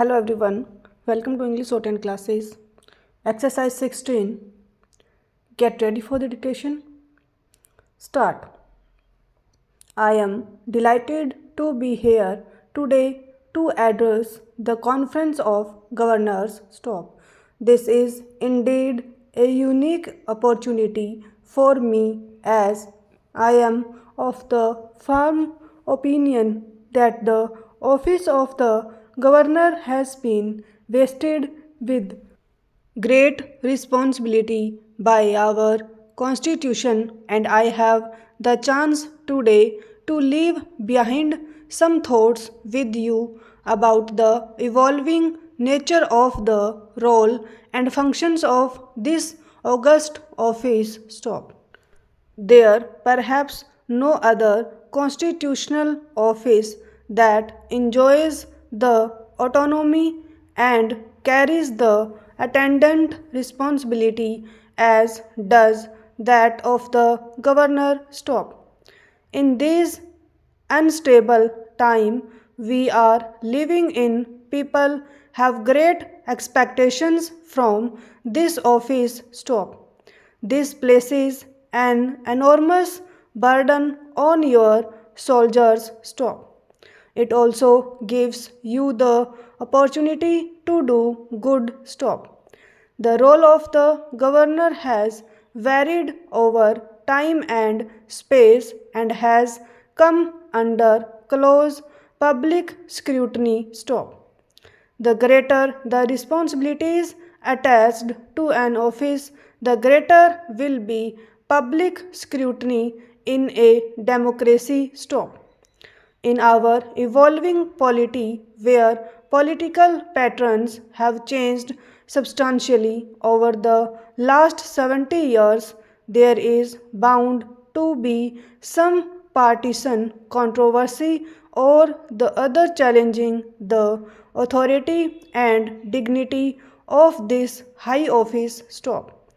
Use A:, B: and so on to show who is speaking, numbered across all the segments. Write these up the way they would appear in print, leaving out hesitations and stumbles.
A: Hello everyone, welcome to English Shorthand classes. Exercise 16. Get ready for the dictation. Start. I am delighted to be here today to address the Conference of Governors. Stop. This is indeed a unique opportunity for me as I am of the firm opinion that the office of the governor has been vested with great responsibility by our Constitution, and I have the chance today to leave behind some thoughts with you about the evolving nature of the role and functions of this august office. Stop. There perhaps no other constitutional office that enjoys the autonomy and carries the attendant responsibility as does that of the governor. Stop. In this unstable time we are living in, people have great expectations from this office. Stop. This places an enormous burden on your soldiers. Stop. It also gives you the opportunity to do good. Stop. The role of the governor has varied over time and space and has come under close public scrutiny. Stop. The greater the responsibilities attached to an office, the greater will be public scrutiny in a democracy. Stop. In our evolving polity, where political patterns have changed substantially over the last 70 years, there is bound to be some partisan controversy or the other challenging the authority and dignity of this high office. Stop.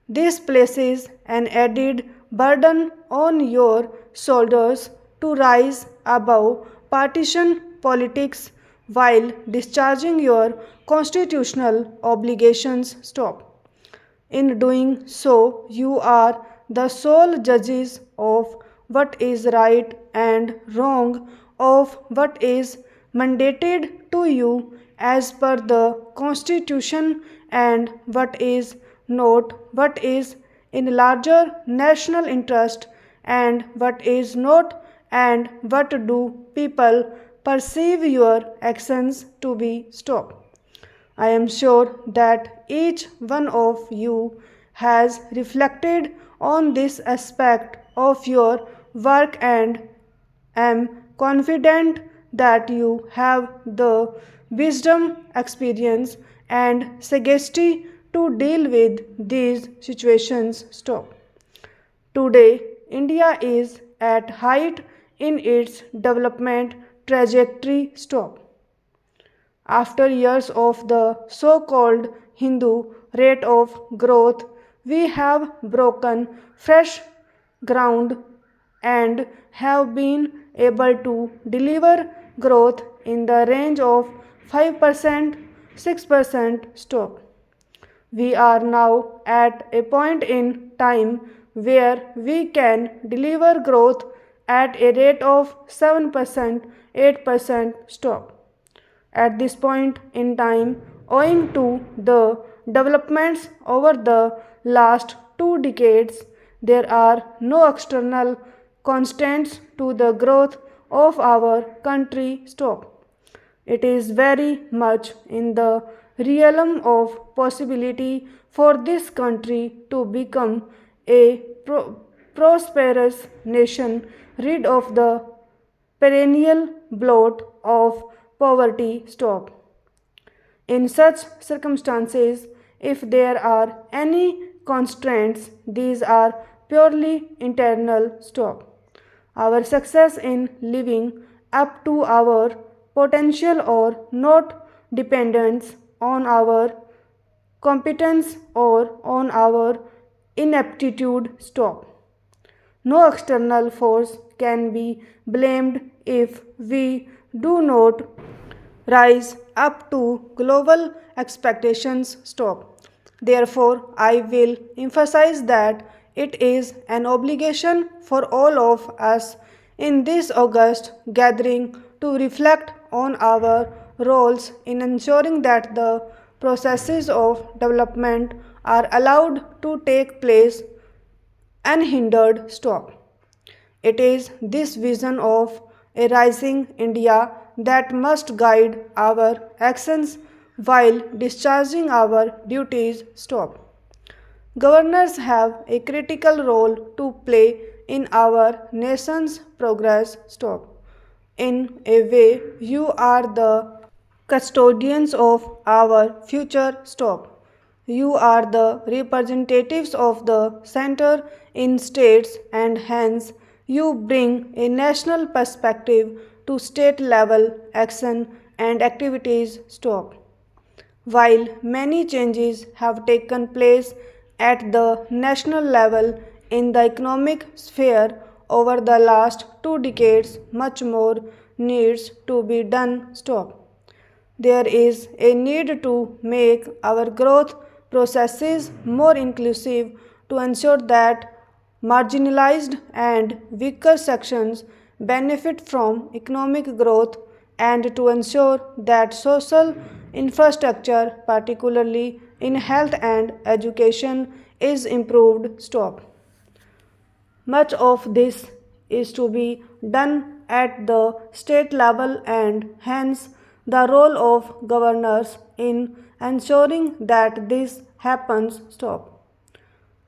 A: This places an added burden on your shoulders to rise above partisan politics while discharging your constitutional obligations. Stop. In doing so, you are the sole judges of what is right and wrong, of what is mandated to you as per the Constitution and what is not, what is in larger national interest and what is not, and what do people perceive your actions to be. Stop. I am sure that each one of you has reflected on this aspect of your work and am confident that you have the wisdom, experience, and sagacity to deal with these situations. Stop. Today, India is at height in its development trajectory. Stop. After years of the so-called Hindu rate of growth, we have broken fresh ground and have been able to deliver growth in the range of 5%, 6%. Stop. We are now at a point in time where we can deliver growth at a rate of 7%, 8%. Stop. At this point in time, owing to the developments over the last 2 decades, there are no external constraints to the growth of our country. Stop. It is very much in the realm of possibility for this country to become a prosperous nation, rid of the perennial bloat of poverty. Stop. In such circumstances, if there are any constraints, these are purely internal. Stop. Our success in living up to our potential or not dependence on our competence or on our ineptitude. Stop. No external force can be blamed if we do not rise up to global expectations. Stop. Therefore, I will emphasize that it is an obligation for all of us in this August gathering to reflect on our roles in ensuring that the processes of development are allowed to take place unhindered. Stop. It is this vision of a rising India that must guide our actions while discharging our duties. Stop. Governors have a critical role to play in our nation's progress. Stop. In a way, you are the custodians of our future. Stop. You are the representatives of the center in states, and hence you bring a national perspective to state level action and activities. Stop. While many changes have taken place at the national level in the economic sphere over the last 2 decades, much more needs to be done. Stop. There is a need to make our growth processes more inclusive to ensure that marginalized and weaker sections benefit from economic growth and to ensure that social infrastructure, particularly in health and education, is improved. Stop. Much of this is to be done at the state level, and hence the role of governors in ensuring that this happens. Stop.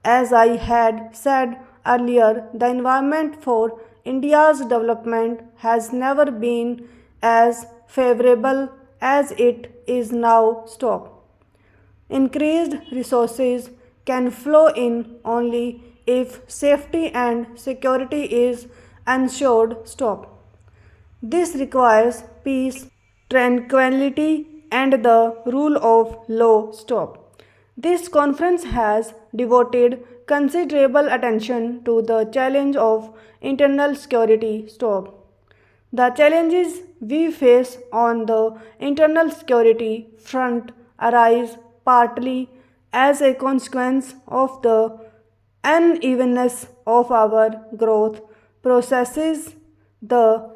A: As I had said earlier, the environment for India's development has never been as favorable as it is now. Stop. Increased resources can flow in only if safety and security is ensured. Stop. This requires peace, tranquility, and the rule of law. Stop. This conference has devoted considerable attention to the challenge of internal security. Stop. The challenges we face on the internal security front arise partly as a consequence of the unevenness of our growth processes, the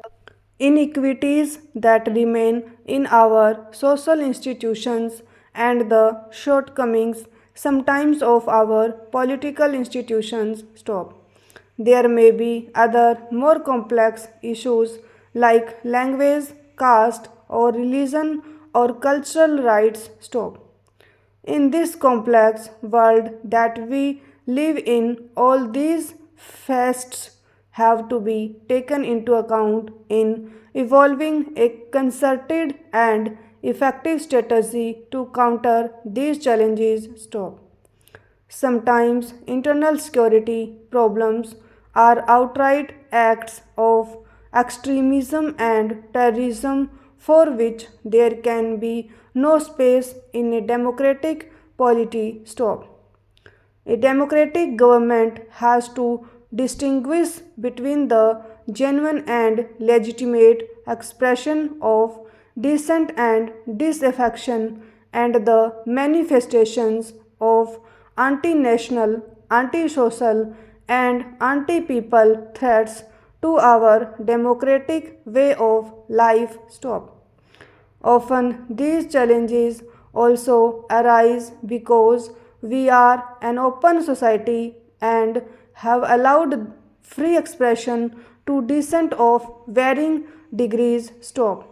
A: inequities that remain in our social institutions, and the shortcomings sometimes of our political institutions. Stop. There may be other more complex issues like language, caste, or religion or cultural rights. Stop. In this complex world that we live in, all these facets have to be taken into account in evolving a concerted and effective strategy to counter these challenges. Stop. Sometimes internal security problems are outright acts of extremism and terrorism for which there can be no space in a democratic polity. Stop. A democratic government has to distinguish between the genuine and legitimate expression of dissent and disaffection and the manifestations of anti national, anti social, and anti people threats to our democratic way of life. Stop. Often these challenges also arise because we are an open society and have allowed free expression to dissent of varying degrees. Stop.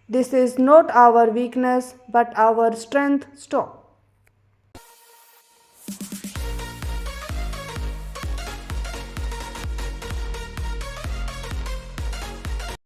A: This is not our weakness but our strength. Stop.